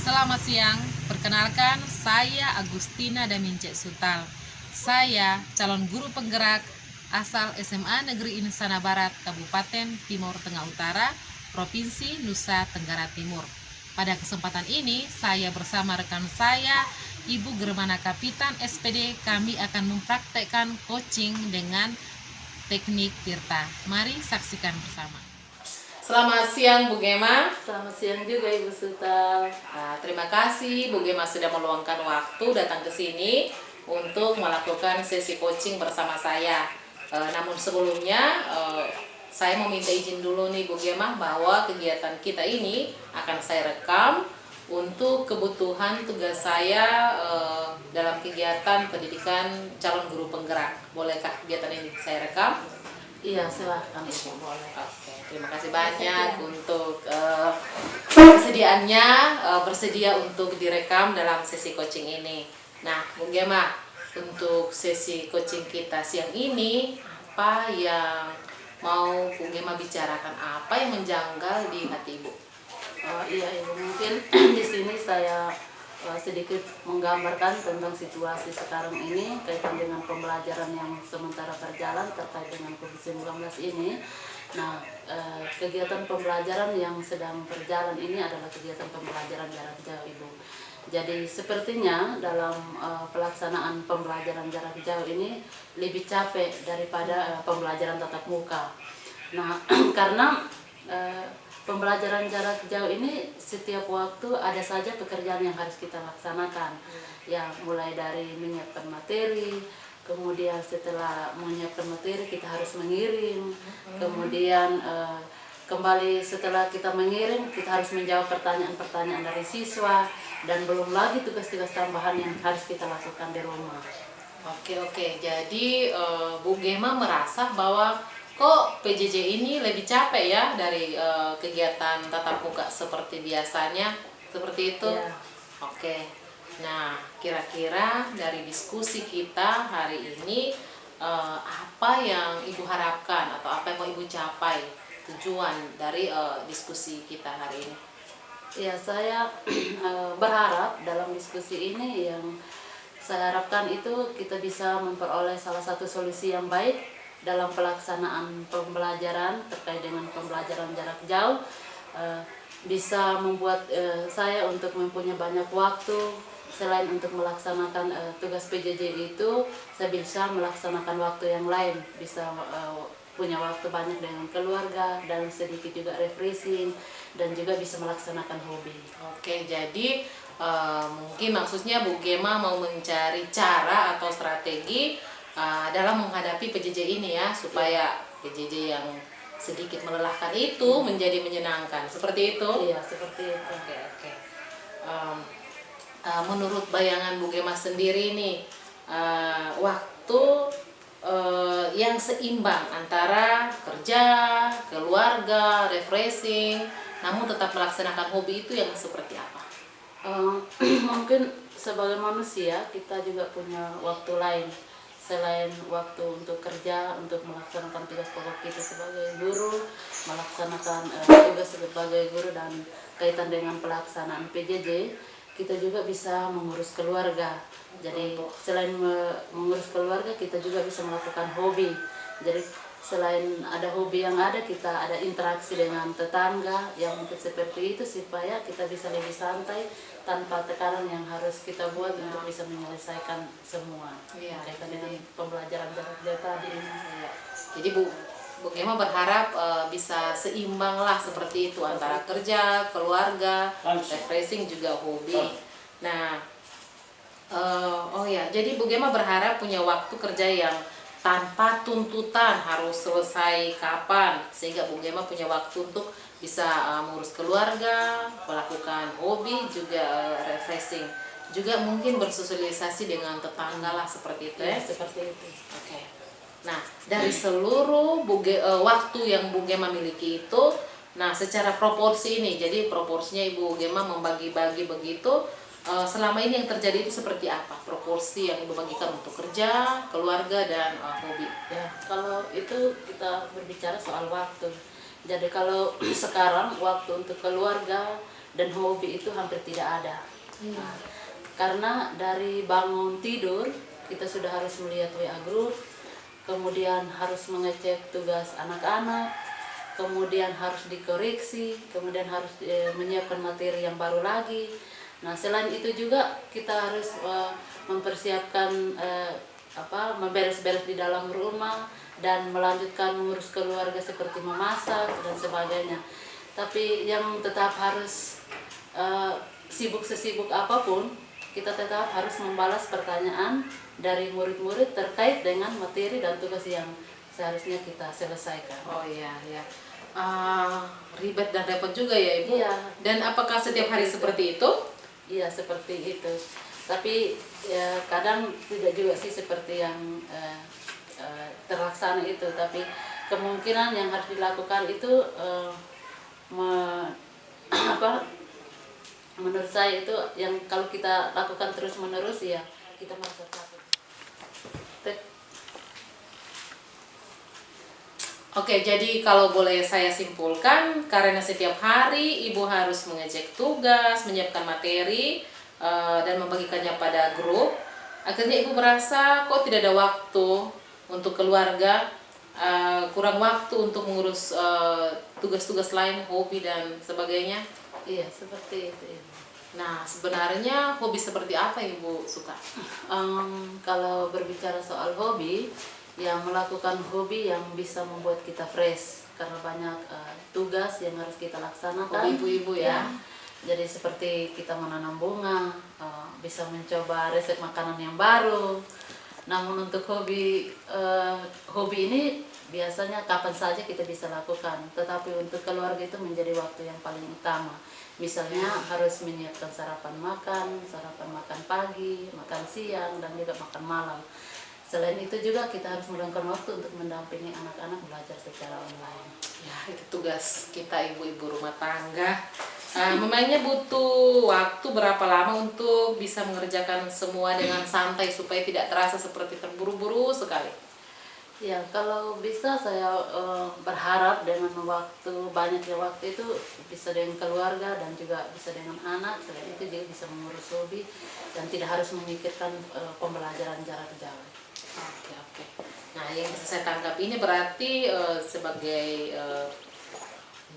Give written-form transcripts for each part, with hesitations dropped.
Selamat siang, perkenalkan saya Agustina Damince Sutal. Saya calon guru penggerak asal SMA Negeri Insana Barat, Kabupaten Timur Tengah Utara, Provinsi Nusa Tenggara Timur. Pada kesempatan ini, saya bersama rekan saya, Ibu Germana Kapitan SPD, kami akan mempraktekkan coaching dengan teknik Tirta. Mari saksikan bersama. Selamat siang Bu Gema. Selamat siang juga Ibu Sutal. Terima kasih Bu Gema sudah meluangkan waktu datang ke sini untuk melakukan sesi coaching bersama saya. Namun sebelumnya saya meminta izin dulu nih Bu Gema bahwa kegiatan kita ini akan saya rekam untuk kebutuhan tugas saya dalam kegiatan pendidikan calon guru penggerak. Bolehkah kegiatan ini saya rekam? Iya, silahkan Ibu, boleh. Oke, terima kasih banyak untuk kesediaannya bersedia untuk direkam dalam sesi coaching ini. Nah, Bu Gema, untuk sesi coaching kita siang ini, apa yang mau Bu Gema bicarakan? Apa yang menjanggal di hati Ibu? Iya Ibu, mungkin di sini saya sedikit menggambarkan tentang situasi sekarang ini kaitan dengan pembelajaran yang sementara berjalan terkait dengan COVID-19 ini. Nah, kegiatan pembelajaran yang sedang berjalan ini adalah kegiatan pembelajaran jarak jauh Ibu. Jadi sepertinya dalam pelaksanaan pembelajaran jarak jauh ini lebih capek daripada pembelajaran tatap muka. Nah, karena pembelajaran jarak jauh ini setiap waktu ada saja pekerjaan yang harus kita laksanakan. Ya, mulai dari menyiapkan materi, kemudian setelah menyiapkan materi kita harus mengirim, kemudian kembali setelah kita mengirim kita harus menjawab pertanyaan-pertanyaan dari siswa, dan belum lagi tugas-tugas tambahan yang harus kita lakukan di rumah. Oke, jadi Bu Gema merasa bahwa kok PJJ ini lebih capek ya dari kegiatan tatap muka seperti biasanya, seperti itu? Ya. Oke, nah kira-kira dari diskusi kita hari ini apa yang Ibu harapkan atau apa yang mau Ibu capai tujuan dari diskusi kita hari ini? Ya, saya berharap dalam diskusi ini yang saya harapkan itu kita bisa memperoleh salah satu solusi yang baik dalam pelaksanaan pembelajaran terkait dengan pembelajaran jarak jauh, bisa membuat saya untuk mempunyai banyak waktu. Selain untuk melaksanakan tugas PJJ itu, saya bisa melaksanakan waktu yang lain, bisa punya waktu banyak dengan keluarga dan sedikit juga refreshing, dan juga bisa melaksanakan hobi. Oke, jadi mungkin maksudnya Bu Gema mau mencari cara atau strategi dalam menghadapi PJJ ini ya, supaya PJJ yang sedikit melelahkan itu menjadi menyenangkan, seperti itu? Iya, seperti itu. Oke. Menurut bayangan Bu Gema sendiri nih, waktu yang seimbang antara kerja, keluarga, refreshing, namun tetap melaksanakan hobi itu yang seperti apa? Mungkin sebagai manusia kita juga punya waktu lain selain waktu untuk kerja, untuk melaksanakan tugas pokok kita sebagai guru, melaksanakan tugas sebagai guru dan kaitan dengan pelaksanaan PJJ, kita juga bisa mengurus keluarga. Jadi selain mengurus keluarga, kita juga bisa melakukan hobi. Jadi selain ada hobi yang ada, kita ada interaksi dengan tetangga yang mungkin seperti itu, supaya kita bisa lebih santai tanpa tekanan yang harus kita buat untuk bisa menyelesaikan semua. Kaitan dengan pembelajaran jarak jauh tadi. Jadi Bu Gema berharap bisa seimbang lah seperti itu antara kerja, keluarga, refreshing juga hobi. Nah, jadi Bu Gema berharap punya waktu kerja yang tanpa tuntutan harus selesai kapan, sehingga Bu Gema punya waktu untuk bisa mengurus keluarga, melakukan hobi, juga refreshing, juga mungkin bersosialisasi dengan tetangga lah, seperti itu ya? Seperti itu. Oke. Nah, dari seluruh waktu yang Bu Gema miliki itu, nah secara proporsi ini, jadi proporsinya Ibu Gema membagi-bagi begitu, selama ini yang terjadi itu seperti apa? Proporsi yang Ibu bagikan untuk kerja, keluarga, dan hobi? Ya, kalau itu kita berbicara soal waktu. Jadi kalau sekarang waktu untuk keluarga dan hobi itu hampir tidak ada. Iya. Karena dari bangun tidur kita sudah harus melihat WA group, kemudian harus mengecek tugas anak-anak, kemudian harus dikoreksi, kemudian harus menyiapkan materi yang baru lagi. Nah, selain itu juga kita harus mempersiapkan memberes-beres di dalam rumah dan melanjutkan mengurus keluarga seperti memasak dan sebagainya. Tapi yang tetap harus sibuk sesibuk apapun, kita tetap harus membalas pertanyaan dari murid-murid terkait dengan materi dan tugas yang seharusnya kita selesaikan. Oh iya, ya. Ribet dan repot juga ya Ibu. Iya. Dan apakah setiap hari seperti itu? Iya, seperti itu. Tapi ya, kadang tidak juga sih seperti yang terlaksana itu. Tapi kemungkinan yang harus dilakukan itu menurut saya itu yang kalau kita lakukan terus-menerus ya kita merasa takut. Oke, jadi kalau boleh saya simpulkan, karena setiap hari Ibu harus mengecek tugas, menyiapkan materi, dan membagikannya pada grup, akhirnya Ibu merasa kok tidak ada waktu untuk keluarga, kurang waktu untuk mengurus tugas-tugas lain, hobi dan sebagainya. Iya, seperti itu. Nah, sebenarnya hobi seperti apa yang Ibu suka? Kalau berbicara soal hobi, yang melakukan hobi yang bisa membuat kita fresh karena banyak tugas yang harus kita laksanakan. Hobi ibu-ibu ya. Jadi seperti kita menanam bunga, bisa mencoba resep makanan yang baru. Namun untuk hobi ini biasanya kapan saja kita bisa lakukan, tetapi untuk keluarga itu menjadi waktu yang paling utama. Misalnya harus menyiapkan sarapan makan pagi, makan siang, dan juga makan malam. Selain itu juga kita harus meluangkan waktu untuk mendampingi anak-anak belajar secara online. Ya, itu tugas kita ibu-ibu rumah tangga. Memangnya butuh waktu berapa lama untuk bisa mengerjakan semua dengan santai supaya tidak terasa seperti terburu-buru sekali? Ya, kalau bisa saya berharap dengan banyaknya waktu itu bisa dengan keluarga dan juga bisa dengan anak. Selain itu juga bisa mengurus hobi dan tidak harus memikirkan pembelajaran jarak jauh. Oke. Nah, yang bisa saya tangkap ini berarti sebagai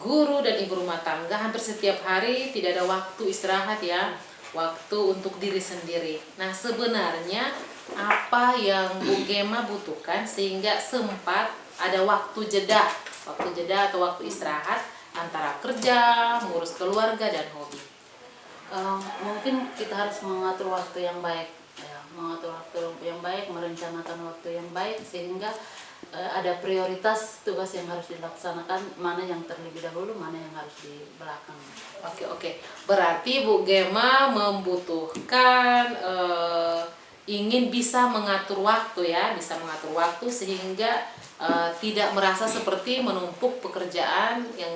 guru dan ibu rumah tangga hampir setiap hari tidak ada waktu istirahat ya, waktu untuk diri sendiri. Nah, sebenarnya apa yang Bu Gema butuhkan sehingga sempat ada waktu jeda atau waktu istirahat antara kerja, mengurus keluarga dan hobi? Mungkin kita harus mengatur waktu yang baik, merencanakan waktu yang baik sehingga ada prioritas tugas yang harus dilaksanakan, mana yang terlebih dahulu, mana yang harus di belakang. Oke. Berarti Bu Gema membutuhkan ingin bisa mengatur waktu ya, sehingga tidak merasa seperti menumpuk pekerjaan yang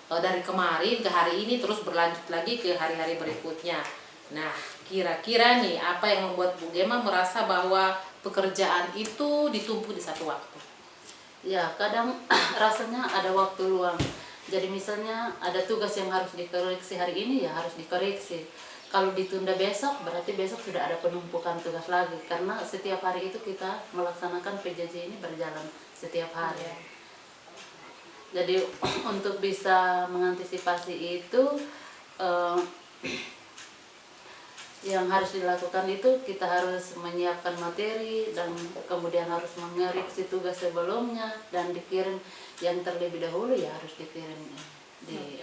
dari kemarin ke hari ini terus berlanjut lagi ke hari-hari berikutnya. Nah, kira-kira nih apa yang membuat Bu Gema merasa bahwa pekerjaan itu ditumpuk di satu waktu? Ya, kadang rasanya ada waktu luang. Jadi misalnya ada tugas yang harus dikoreksi hari ini, ya harus dikoreksi. Kalau ditunda besok, berarti besok sudah ada penumpukan tugas lagi. Karena setiap hari itu kita melaksanakan PJJ ini berjalan setiap hari. Jadi untuk bisa mengantisipasi itu, yang harus dilakukan itu kita harus menyiapkan materi dan kemudian harus mengoreksi tugas sebelumnya dan dikirim yang terlebih dahulu ya harus dikirim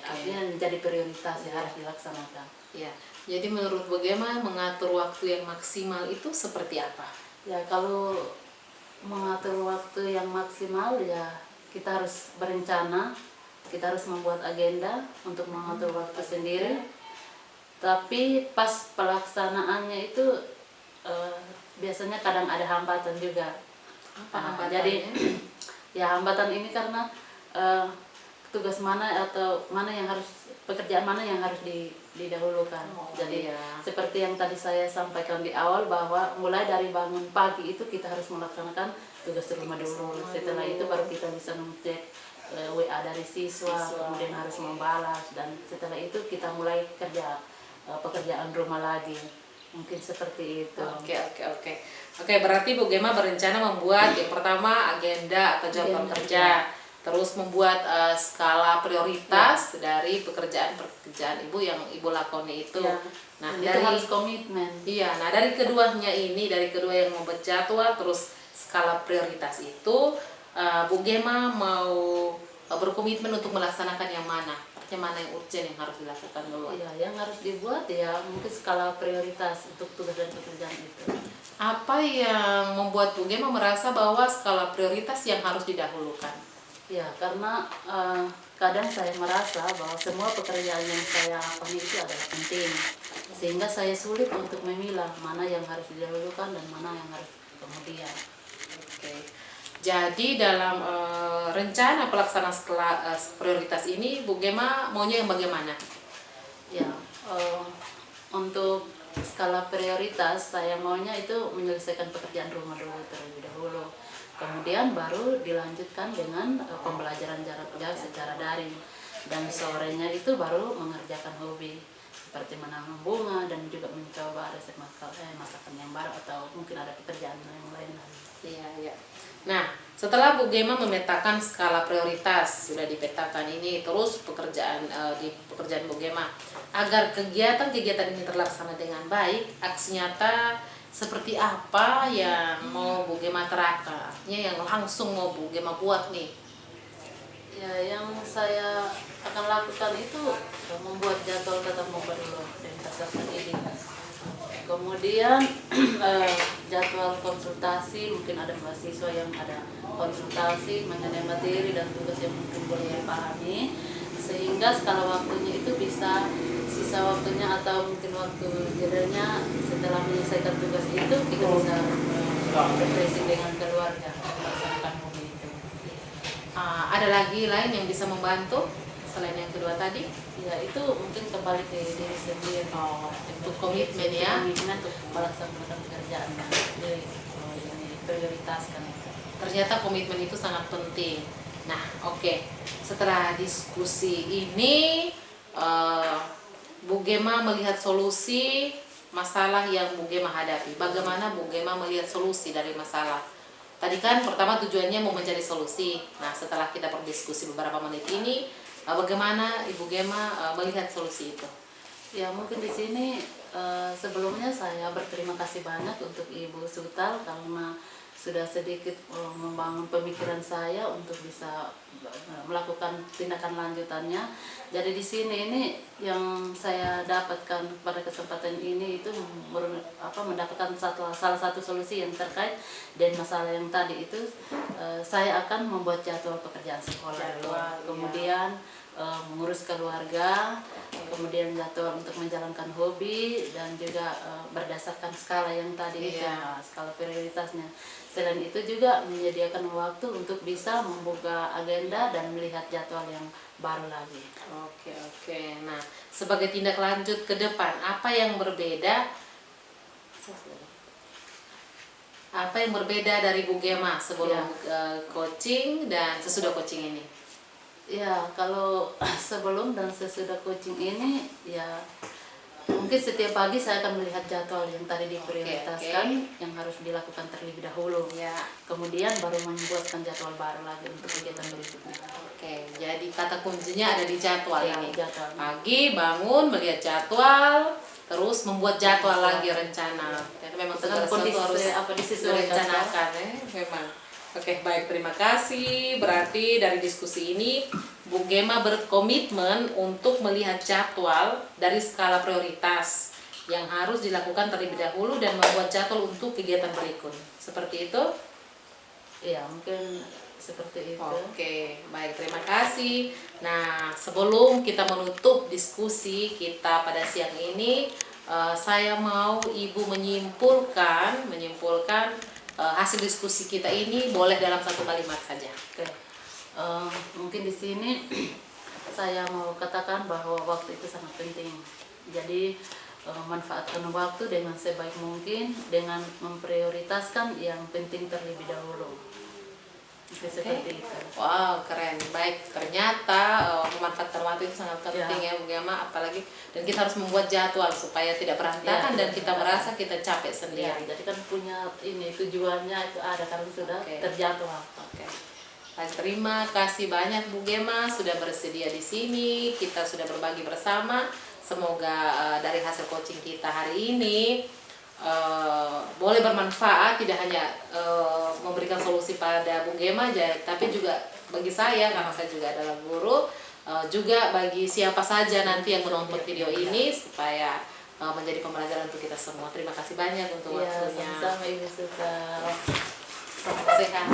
artinya menjadi prioritas ya harus dilaksanakan. Ya, jadi menurut bagaimana mengatur waktu yang maksimal itu seperti apa? Ya, kalau mengatur waktu yang maksimal ya kita harus berencana, kita harus membuat agenda untuk mengatur waktu sendiri. Tapi pas pelaksanaannya itu biasanya kadang ada hambatan juga. Jadi ya hambatan ini karena tugas pekerjaan mana yang harus didahulukan. Jadi seperti yang tadi saya sampaikan di awal bahwa mulai dari bangun pagi itu kita harus melaksanakan tugas rumah dulu. Setelah itu baru kita bisa mengecek WA dari siswa, kemudian harus membalas, dan setelah itu kita mulai kerja pekerjaan rumah lagi. Mungkin seperti itu. Oke, berarti Bu Gema berencana membuat yang pertama agenda atau jadwal kerja, terus membuat skala prioritas dari pekerjaan Ibu yang Ibu lakoni itu. Ya. Nah, itu dari harus komitmen. Iya, nah dari keduanya ini, dari kedua yang membuat jadwal terus skala prioritas itu, Bu Gema mau berkomitmen untuk melaksanakan yang mana? Yang mana yang urgent yang harus dilakukan dulu? Iya, yang harus dibuat ya mungkin skala prioritas untuk tugas dan pekerjaan itu. Apa yang membuat Bu Gema merasa bahwa skala prioritas yang harus didahulukan? Ya, karena kadang saya merasa bahwa semua pekerjaan yang saya lakukan itu adalah penting, sehingga saya sulit untuk memilah mana yang harus didahulukan dan mana yang harus kemudian. Oke. Jadi dalam rencana pelaksanaan skala prioritas ini, Bu Gema maunya yang bagaimana? Ya, untuk skala prioritas saya maunya itu menyelesaikan pekerjaan rumah dulu terlebih dahulu. Kemudian baru dilanjutkan dengan pembelajaran jarak jauh secara daring, dan sorenya itu baru mengerjakan hobi seperti menanam bunga dan juga mencoba resep masakan yang baru atau mungkin ada pekerjaan yang lain. Iya. Nah, setelah Bu Gema memetakan skala prioritas, sudah dipetakan ini, terus di pekerjaan Bu Gema, agar kegiatan-kegiatan ini terlaksana dengan baik, aksi nyata seperti apa yang mau Bu Gema terapkan? Artinya yang langsung mau Bu Gema buat nih. Ya, yang saya akan lakukan itu membuat jadwal tatap muka dulu dan peserta didik. Kemudian jadwal konsultasi, mungkin ada mahasiswa yang ada konsultasi mengenai materi dan tugas yang mungkin boleh dipahami, sehingga skala waktunya itu bisa sisa waktunya atau mungkin waktu jedanya setelah menyelesaikan tugas itu kita bisa refreshing dengan keluarga melaksanakan hobi itu. Ada lagi lain yang bisa membantu selain yang kedua tadi? Ya, itu mungkin kembali ke diri sendiri. Untuk komitmen ya. Komitmen untuk melaksanakan pekerjaan yang diprioritaskan itu. Ternyata komitmen itu sangat penting. Nah, oke. Setelah diskusi ini, Bu Gema melihat solusi masalah yang Bu Gema hadapi. Bagaimana Bu Gema melihat solusi dari masalah? Tadi kan pertama tujuannya mau mencari solusi. Nah, setelah kita berdiskusi beberapa menit ini, bagaimana Ibu Gema melihat solusi itu? Ya, mungkin di sini sebelumnya saya berterima kasih banyak untuk Ibu Sutal karena sudah sedikit membangun pemikiran saya untuk bisa melakukan tindakan lanjutannya. Jadi di sini ini yang saya dapatkan pada kesempatan ini itu mendapatkan salah satu solusi yang terkait dengan masalah yang tadi itu. Saya akan membuat jadwal pekerjaan sekolah, kemudian mengurus keluarga, kemudian jadwal untuk menjalankan hobi, dan juga berdasarkan skala yang tadi itu, skala prioritasnya. Selain itu juga menyediakan waktu untuk bisa membuka agenda dan melihat jadwal yang baru lagi. Oke. Nah, sebagai tindak lanjut ke depan, apa yang berbeda dari Bu Gema sebelum coaching dan sesudah coaching ini? Ya, kalau sebelum dan sesudah coaching ini, ya mungkin setiap pagi saya akan melihat jadwal yang tadi diprioritaskan, yang harus dilakukan terlebih dahulu. Kemudian baru membuatkan jadwal baru lagi untuk kegiatan berikutnya. Jadi kata kuncinya ada di jadwal ini. Jadwal. Pagi bangun melihat jadwal, terus membuat jadwal lagi rencana. Jadi memang segala sesuatu harus direncanakan. Memang. Oke, baik, terima kasih. Berarti dari diskusi ini Bu Gema berkomitmen untuk melihat jadwal dari skala prioritas yang harus dilakukan terlebih dahulu dan membuat jadwal untuk kegiatan berikut. Seperti itu? Iya, mungkin seperti itu. Oke, baik, terima kasih. Nah, sebelum kita menutup diskusi kita pada siang ini, saya mau Ibu menyimpulkan hasil diskusi kita ini boleh dalam satu kalimat saja. Mungkin di sini saya mau katakan bahwa waktu itu sangat penting. Jadi manfaatkan waktu dengan sebaik mungkin dengan memprioritaskan yang penting terlebih dahulu. Seperti itu. Wow, keren. Baik, ternyata memanfaatkan waktu itu sangat penting ya Bu Gema, apalagi dan kita harus membuat jadwal supaya tidak berantakan dan kita merasa kita capek Ya, sendiri. jadi kan punya ini tujuannya itu ada karena sudah terjadwal. Oke. Baik, terima kasih banyak Bu Gema sudah bersedia di sini. Kita sudah berbagi bersama. Semoga dari hasil coaching kita hari ini boleh bermanfaat, tidak hanya memberikan solusi pada Bu Gema aja, tapi juga bagi saya karena saya juga adalah guru, juga bagi siapa saja nanti yang menonton video ini supaya menjadi pembelajaran untuk kita semua. Terima kasih banyak untuk Ya, waktunya. sama-sama Ibu Suta. Salam sehat.